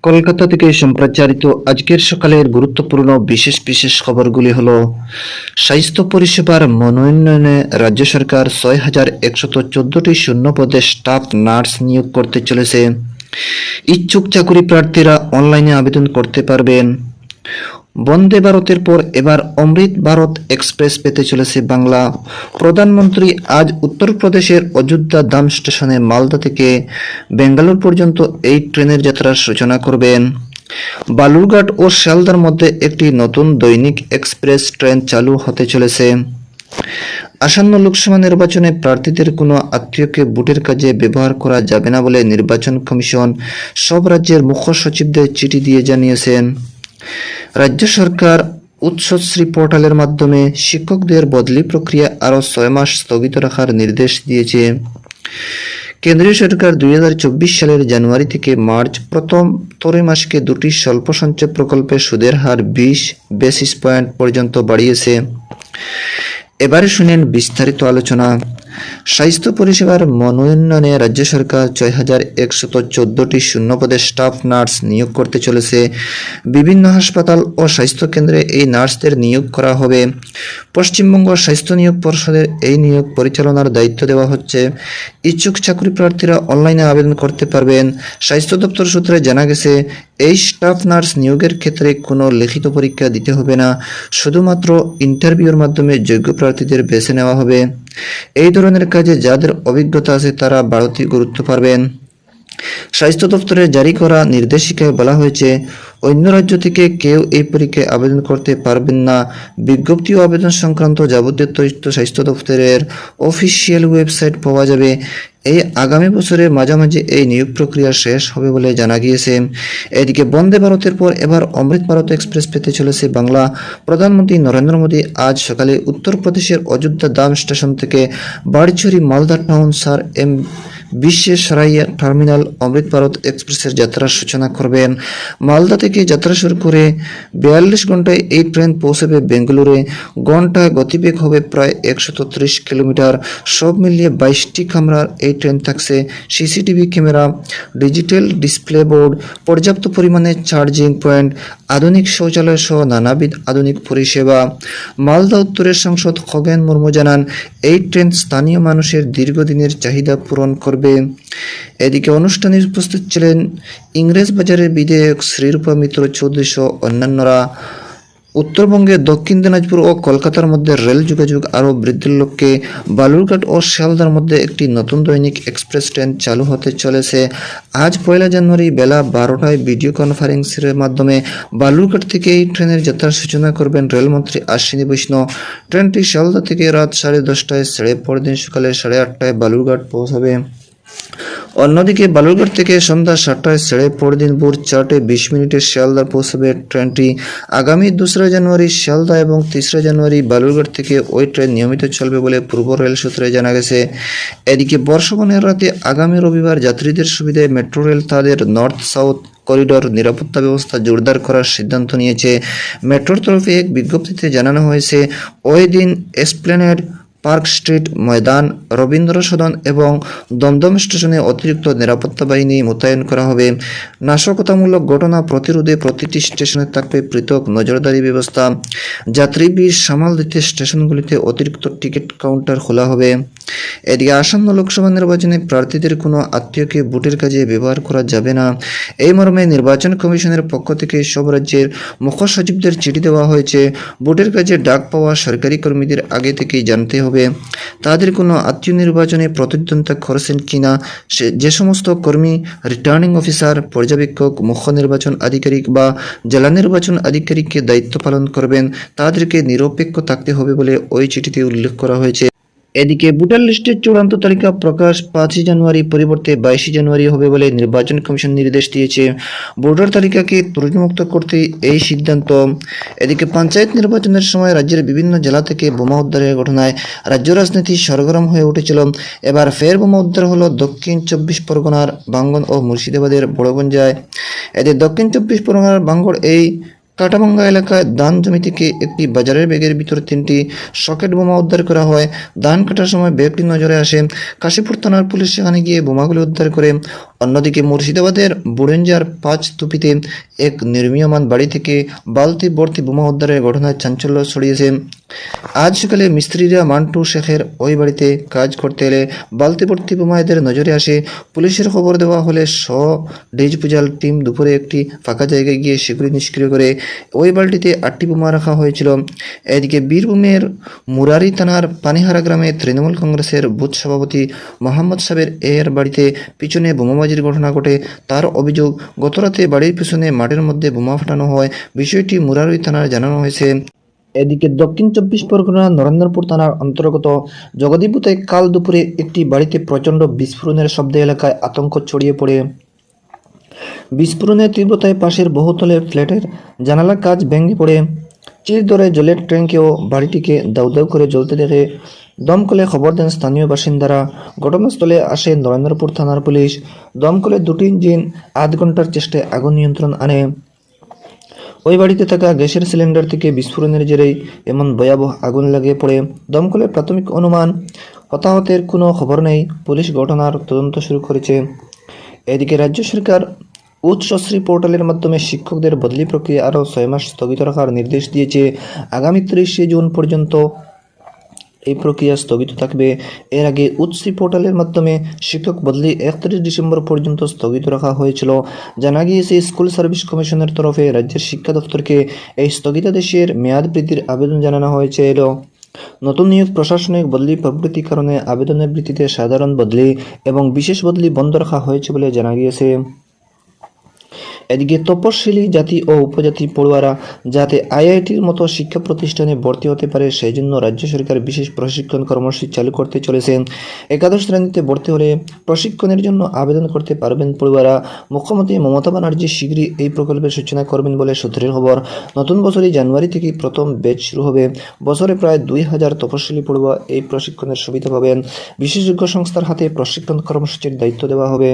কলকাতা থেকে সম্প্রচারিত আজকের সকালের গুরুত্বপূর্ণ বিশেষ বিশেষ খবরগুলি হলো: স্বাস্থ্য পরিষেবার মনোন্নয়নে রাজ্য সরকার ৬,১১৪টি শূন্য পদে স্টাফ নার্স নিয়োগ করতে চলেছে। ইচ্ছুক চাকরি প্রার্থীরা অনলাইনে আবেদন করতে পারবেন। বন্দে ভারতের পর এবার অমৃত ভারত এক্সপ্রেস পেতে চলেছে বাংলা। প্রধানমন্ত্রী আজ উত্তরপ্রদেশের অযোধ্যা ধাম স্টেশনে মালদা থেকে বেঙ্গালুরু পর্যন্ত এই ট্রেনের যাত্রার সূচনা করবেন। বালুরঘাট ও শিয়ালদার মধ্যে একটি নতুন দৈনিক এক্সপ্রেস ট্রেন চালু হতে চলেছে। আসন্ন লোকসভা নির্বাচনে প্রার্থীদের কোনো আত্মীয়কে ভোটের কাজে ব্যবহার করা যাবে না বলে নির্বাচন কমিশন সব রাজ্যের মুখ্য সচিবদের চিঠি দিয়ে জানিয়েছেন। রাজ্য সরকার উৎসশ্রী পোর্টালের মাধ্যমে শিক্ষকদের বদলি প্রক্রিয়া আরও 6 মাস স্থগিত রাখার নির্দেশ দিয়েছে। কেন্দ্রীয় সরকার 2024 সালের জানুয়ারি থেকে মার্চ প্রথম ত্রৈমাসিকে দুটি স্বল্প সঞ্চয় প্রকল্পের সুদের হার 20 বেসিস পয়েন্ট পর্যন্ত বাড়িয়েছে। এবারে শুনেন বিস্তারিত আলোচনা। স্বাস্থ্য পরিষেবার মনোন্নয়নে রাজ্য সরকার ৬,১১৪টি শূন্য পদে স্টাফ নার্স নিয়োগ করতে চলেছে। বিভিন্ন হাসপাতাল ও স্বাস্থ্যকেন্দ্রে এই নার্সদের নিয়োগ করা হবে। পশ্চিমবঙ্গ স্বাস্থ্য নিয়োগ পর্ষদের এই নিয়োগ পরিচালনার দায়িত্ব দেওয়া হচ্ছে। ইচ্ছুক চাকরি প্রার্থীরা অনলাইনে আবেদন করতে পারবেন। স্বাস্থ্য দপ্তর সূত্রে জানা গেছে, এই স্টাফ নার্স নিয়োগের ক্ষেত্রে কোনো লিখিত পরীক্ষা দিতে হবে না, শুধুমাত্র ইন্টারভিউর মাধ্যমে যোগ্য প্রার্থীদের বেছে নেওয়া হবে। এই ধরনের কাজে যাদের অভিজ্ঞতা আছে তারা বাড়তি গুরুত্ব পাবেন। স্বাস্থ্য দপ্তরের জারি করা নির্দেশিকায় বলা হয়েছে, অন্য রাজ্য থেকে কেউ এই পরীক্ষায় আবেদন করতে পারবেন না। বিজ্ঞপ্তি ও আবেদন সংক্রান্ত যাবতীয় তথ্য স্বাস্থ্য দপ্তরের অফিসিয়াল ওয়েবসাইট পাওয়া যাবে। এই আগামী বছরের মাঝামাঝি এই নিয়োগ প্রক্রিয়া শেষ হবে বলে জানা গিয়েছে। এদিকে বন্দে ভারতের পর এবার অমৃত ভারত এক্সপ্রেস পেতে চলেছে বাংলা। প্রধানমন্ত্রী নরেন্দ্র মোদী আজ সকালে উত্তরপ্রদেশের অযোধ্যা ধাম স্টেশন থেকে বাড়িছড়ি মালদা টাউন সার এম বিশ্বেশ্বরাইয়া টার্মিনাল অমৃত ভারত এক্সপ্রেসের যাত্রার সূচনা করবেন। মালদা থেকে যাত্রা শুরু করে 42 ঘন্টায় এই ট্রেন পৌঁছবে বেঙ্গালুরুতে। ঘন্টায় গতিবেগ হবে প্রায় 130 কিলোমিটার। সব মিলিয়ে 22টি কামরার এই ট্রেন থাকছে CCTV camera, digital display board, পর্যাপ্ত পরিমাণে চার্জিং পয়েন্ট, আধুনিক শৌচালয় সহ নানাবিধ আধুনিক পরিষেবা। মালদা উত্তরের সাংসদ খগেন মুর্মু জানান, এই ট্রেন স্থানীয় মানুষের দীর্ঘদিনের চাহিদা পূরণ করবে। এদিকে অনুষ্ঠানে উপস্থিত ছিলেন ইংরেজবাজারের বিধায়ক শ্রীরূপা মিত্র চৌধুরী সহ অন্যান্যরা। উত্তরবঙ্গের দক্ষিণ দিনাজপুর ও কলকাতার মধ্যে রেল যোগাযোগ আরও বৃদ্ধির লক্ষ্যে বালুরঘাট ও শিয়ালদার মধ্যে একটি নতুন দৈনিক এক্সপ্রেস ট্রেন চালু হতে চলেছে। আজ 1 জানুয়ারি বেলা 12টায় ভিডিও কনফারেন্সের মাধ্যমে বালুরঘাট থেকে এই ট্রেনের যাত্রার সূচনা করবেন রেলমন্ত্রী অশ্বিনী বৈষ্ণব। ট্রেনটি শিয়ালদা থেকে রাত 10:30টায় ছেড়ে পরদিন সকালে 8:30টায় বালুরঘাট পৌঁছাবে। অন্যদিকে বালুরঘাট থেকে সন্ধ্যা 7টায় ছেড়ে পরদিন ভোর 4:20 শিয়ালদা পৌঁছাবে ট্রেনটি। আগামী 2 জানুয়ারি শিয়ালদা এবং 3 জানুয়ারি বালুরঘাট থেকে ওই ট্রেন নিয়মিত চলবে বলে পূর্ব রেল সূত্রে জানা গেছে। এদিকে বর্ষবরণের রাতে আগামী রবিবার যাত্রীদের সুবিধায় মেট্রো রেল তাদের নর্থ সাউথ করিডোর নিরাপত্তা ব্যবস্থা জোরদার করার সিদ্ধান্ত নিয়েছে। মেট্রোর তরফে এক বিজ্ঞপ্তিতে জানানো হয়েছে, ওই দিন এসপ্ল্যানেড, পার্ক স্ট্রিট ময়দান, রবীন্দ্র সদন এবং দমদম স্টেশনে অতিরিক্ত নিরাপত্তা বাহিনী মোতায়েন করা হবে। নাশকতামূলক ঘটনা প্রতিরোধে প্রতিটি স্টেশনে থাকবে পৃথক নজরদারি ব্যবস্থা। যাত্রী ভিড় সামাল দিতে স্টেশনগুলিতে অতিরিক্ত টিকিট কাউন্টার খোলা হবে। এদিকে আসন্ন লোকসভা নির্বাচনে প্রার্থীদের কোনো আত্মীয়কে ভোটের কাজে ব্যবহার করা যাবে না, এই মর্মে নির্বাচন কমিশনের পক্ষ থেকে সব রাজ্যের মুখ্য সচিবদের চিঠি দেওয়া হয়েছে। ভোটের কাজে ডাক পাওয়া সরকারি কর্মীদের আগে থেকেই জানতে হবে তাদের কোনো আত্মীয় নির্বাচনে প্রতিদ্বন্দ্বিতা করেছেন কিনা। যে সমস্ত কর্মী রিটার্নিং অফিসার, পর্যবেক্ষক, মুখ্য নির্বাচন আধিকারিক বা জেলা নির্বাচন আধিকারিককে দায়িত্ব পালন করবেন তাদেরকে নিরপেক্ষ থাকতে হবে বলে ওই চিঠিতে উল্লেখ করা হয়েছে। এদিকে ভোটার লিস্টের চূড়ান্ত তালিকা প্রকাশ 5 জানুয়ারি পরিবর্তে 22 জানুয়ারি হবে বলে নির্বাচন কমিশন নির্দেশ দিয়েছে। ভোটার তালিকাকে ত্রুটিমুক্ত করতে এই সিদ্ধান্ত। এদিকে পঞ্চায়েত নির্বাচনের সময় রাজ্যের বিভিন্ন জেলা থেকে বোমা উদ্ধারের ঘটনায় রাজ্য রাজনীতি সরগরম হয়ে উঠেছিল। এবার ফের বোমা উদ্ধার হলো দক্ষিণ 24 পরগনার বাঙ্গন ও মুর্শিদাবাদের বড়গঞ্জায়। এদের দক্ষিণ 24 পরগনার বাঙ্গর এই কাটাভাঙ্গা এলাকায় ধান জমি থেকে একটি বাজারের ব্যাগের ভিতরে 3টি সকেট বোমা উদ্ধার করা হয়। ধান কাটার সময় ব্যাগটি নজরে আসে। কাশীপুর থানার পুলিশ সেখানে গিয়ে বোমাগুলি উদ্ধার করে। অন্যদিকে মুর্শিদাবাদের বুড়েঞ্জার 5 তুপিতে এক নির্মীয়মান বাড়ি থেকে বালতি ভর্তি বোমা উদ্ধারের ঘটনায় চাঞ্চল্য ছড়িয়েছে। আজ সকালে মিস্ত্রিরা মান্টু শেখের ওই বাড়িতে কাজ করতে এলে বালতি ভর্তি বোমা এদের নজরে আসে। পুলিশের খবর দেওয়া হলে ডিজ পুজাল টিম দুপুরে একটি ফাঁকা জায়গায় গিয়ে সেগুলি নিষ্ক্রিয় করে। ওই বালতিতে 8টি বোমা রাখা হয়েছিল। এদিকে বীরভূমের মুরারি থানার পানিহারা গ্রামে তৃণমূল কংগ্রেসের বুথ সভাপতি মোহাম্মদ সাবের এর বাড়িতে পিছনে বোমাবাজির ঘটনা ঘটে। তার অভিযোগ, গতরাতে বাড়ির পিছনে মাঠের মধ্যে বোমা ফাটানো হয়। বিষয়টি মুরারি থানায় জানানো হয়েছে। এদিকে দক্ষিণ 24 পরগনার নরেন্দ্রপুর থানার অন্তর্গত জগদীপুতে কাল দুপুরে একটি বাড়িতে প্রচণ্ড বিস্ফোরণের শব্দে এলাকায় আতঙ্ক ছড়িয়ে পড়ে। বিস্ফোরণের তীব্রতায় পাশের বহুতলের ফ্ল্যাটের জানালা কাঁচ ভেঙে পড়ে। চির ধরে জলের ট্যাঙ্কেও বাড়িটিকে দাউ দাউ করে জ্বলতে দেখে দমকলে খবর দেন স্থানীয় বাসিন্দারা। ঘটনাস্থলে আসে নরেন্দ্রপুর থানার পুলিশ। দমকলে 2টি ইঞ্জিন 8 ঘন্টার চেষ্টায় আগুন নিয়ন্ত্রণ আনে। ওই বাড়িতে থাকা গ্যাসের সিলিন্ডার থেকে বিস্ফোরণের জেরেই এমন ভয়াবহ আগুন লাগিয়ে পড়ে। দমকলের প্রাথমিক অনুমান, হতাহতের কোনো খবর নেই। পুলিশ ঘটনার তদন্ত শুরু করেছে। এদিকে রাজ্য সরকার উচ্চশ্রী পোর্টালের মাধ্যমে শিক্ষকদের বদলি প্রক্রিয়া আরও 6 মাস স্থগিত রাখার নির্দেশ দিয়েছে। আগামী 30শে জুন পর্যন্ত এই প্রক্রিয়া স্থগিত থাকবে। এর আগে উচ্চশ্রী পোর্টালের মাধ্যমে শিক্ষক বদলি 31 ডিসেম্বর পর্যন্ত স্থগিত রাখা হয়েছিল। জানা গিয়েছে, স্কুল সার্ভিস কমিশনের তরফে রাজ্যের শিক্ষা দপ্তরকে এই স্থগিতাদেশের মেয়াদ বৃদ্ধির আবেদন জানানো হয়েছিল। নতুন নিয়োগ, প্রশাসনিক বদলি প্রভৃতি কারণে আবেদনের ভিত্তিতে সাধারণ বদলি এবং বিশেষ বদলি বন্ধ রাখা হয়েছে বলে জানা গিয়েছে। এদিকে তপশিলি জাতি ও উপজাতি পড়ুয়ারা যাতে আইআইটির মতো শিক্ষা প্রতিষ্ঠানে ভর্তি হতে পারে, সেই জন্য রাজ্য সরকার বিশেষ প্রশিক্ষণ কর্মসূচি চালু করতে চলেছে। 11 শ্রেণীতে ভর্তি হলে প্রশিক্ষণের জন্য আবেদন করতে পারবেন পড়ুয়ারা। মুখ্যমন্ত্রী মমতা ব্যানার্জি শীঘ্রই এই প্রকল্পের সূচনা করবেন বলে সূত্রের খবর। নতুন বছরই জানুয়ারি থেকে প্রথম ব্যাচ শুরু হবে। বছরে প্রায় 2000 তপশিলি পড়ুয়া এই প্রশিক্ষণের সুবিধা পাবেন। বিশেষজ্ঞ সংস্থার হাতে প্রশিক্ষণ কর্মসূচির দায়িত্ব দেওয়া হবে।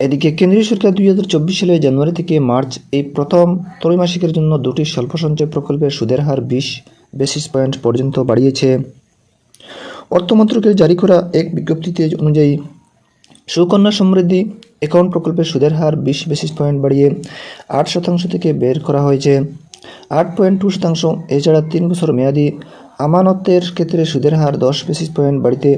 এদিকে কেন্দ্রীয় সরকার 2024 সালের জানুয়ারি থেকে মার্চ এই প্রথম ত্রৈমাসিকের জন্য 2টি স্বল্প সঞ্চয় প্রকল্পের সুদের হার 20 বেসিস পয়েন্ট পর্যন্ত বাড়িয়েছে। অর্থ মন্ত্রকের জারি করা এক বিজ্ঞপ্তিতে অনুযায়ী সুকন্যা সমৃদ্ধি অ্যাকাউন্ট প্রকল্পের সুদের হার 20 বেসিস পয়েন্ট বাড়িয়ে 8% থেকে বের করা হয়েছে 8.2%। এছাড়া 3 বছর মেয়াদী আমানতের ক্ষেত্রে সুদের হার 10 বেসিস পয়েন্ট বাড়িতে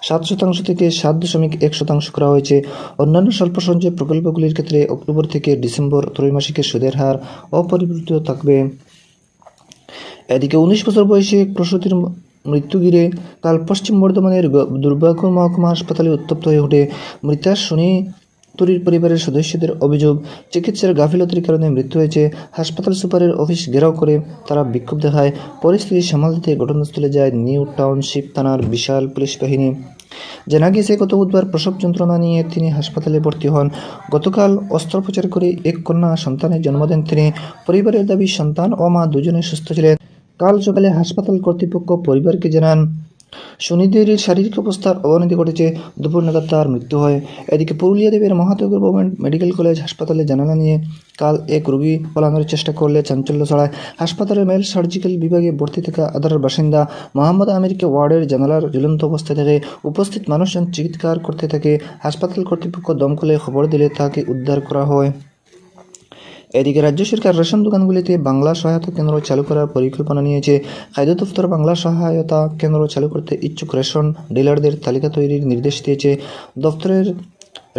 7% থেকে 7.1% করা হয়েছে। অন্যান্য স্বল্প সঞ্চয় প্রকল্পগুলির ক্ষেত্রে অক্টোবর থেকে ডিসেম্বর ত্রৈমাসিকের সুদের হার অপরিবর্তিত থাকবে। এদিকে 19 বছর বয়সে এক প্রসূতির মৃত্যু ঘিরে কাল পশ্চিম বর্ধমানের দুর্গাপুর মহকুমা হাসপাতালে উত্তপ্ত হয়ে ওঠে। মৃতা সুনীতুরির পরিবারের সদস্যদের অভিযোগ, চিকিৎসার গাফিলতির কারণে মৃত্যু হয়েছে। হাসপাতাল সুপারের অফিস ঘেরাও করে তারা বিক্ষোভ দেখায়। পরিস্থিতি সামাল দিতে ঘটনাস্থলে যায় নিউ টাউনশিপ থানার বিশাল পুলিশ বাহিনী। জানা গিয়েছে, গত বুধবার প্রসব যন্ত্রণা নিয়ে তিনি হাসপাতালে ভর্তি হন। গতকাল অস্ত্রোপচার করে এক কন্যা সন্তানের জন্ম দেন তিনি। পরিবারের দাবি, সন্তান ও মা দুজনেই সুস্থ ছিলেন। কাল সকালে হাসপাতাল কর্তৃপক্ষ পরিবারকে জানান সুনিধির শারীরিক অবস্থার অবনতি ঘটেছে। দুপুর নাগাদ তার মৃত্যু হয়। এদিকে পুরুলিয়া দেবের মাহাতো গভর্নমেন্ট মেডিকেল কলেজ হাসপাতালে জানালা নিয়ে কাল এক রোগী পালানোর চেষ্টা করলে চাঞ্চল্য ছড়ায়। হাসপাতালের মেল সার্জিক্যাল বিভাগে ভর্তি থাকা আদারের বাসিন্দা মোহাম্মদ আমিরকে ওয়ার্ডের জানালার ঝুলন্ত অবস্থায় থেকে উপস্থিত মানুষজন চিৎকার করতে থাকে। হাসপাতাল কর্তৃপক্ষ দমকলে খবর দিলে তাকে উদ্ধার করা হয়। এদিকে রাজ্য সরকার রেশন দোকানগুলিতে বাংলা সহায়তা কেন্দ্র চালু করার পরিকল্পনা নিয়েছে। খাদ্য দপ্তর বাংলা সহায়তা কেন্দ্র চালু করতে ইচ্ছুক রেশন ডিলারদের তালিকা তৈরির নির্দেশ দিয়েছে। দপ্তরের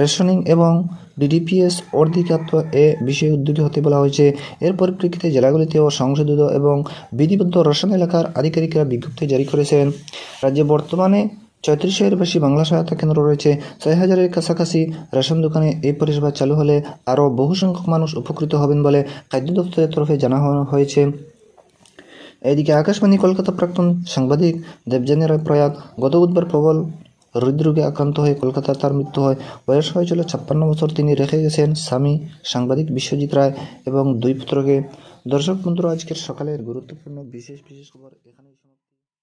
রেশনিং এবং ডিডিপিএস অধিদপ্তর এ বিষয়ে উদ্যোগী হতে বলা হয়েছে। এর পরিপ্রেক্ষিতে জেলাগুলিতেও সংশোধিত এবং বিধিবদ্ধ রেশন এলাকার আধিকারিকরা বিজ্ঞপ্তি জারি করেছেন। রাজ্যে বর্তমানে 3400-এর বেশি বাংলা সহায়তা কেন্দ্র রয়েছে। 6000-এর কাছাকাছি রেশন দোকানে এই পরিষেবা চালু হলে আরও বহু সংখ্যক মানুষ উপকৃত হবেন বলে খাদ্য দপ্তরের তরফে জানানো হয়েছে। এদিকে আকাশবাণী কলকাতা প্রাক্তন সাংবাদিক দেবযানী রায় প্রয়াত। গত বুধবার প্রবল হৃদরোগে আক্রান্ত হয়ে কলকাতায় তার মৃত্যু হয়। বয়স হয়েছিল 56 বছর। তিনি রেখে গেছেন স্বামী সাংবাদিক বিশ্বজিৎ রায় এবং 2 পুত্রকে। দর্শক বন্ধুরা, আজকের সকালের গুরুত্বপূর্ণ বিশেষ খবর এখানেই সমাপ্ত।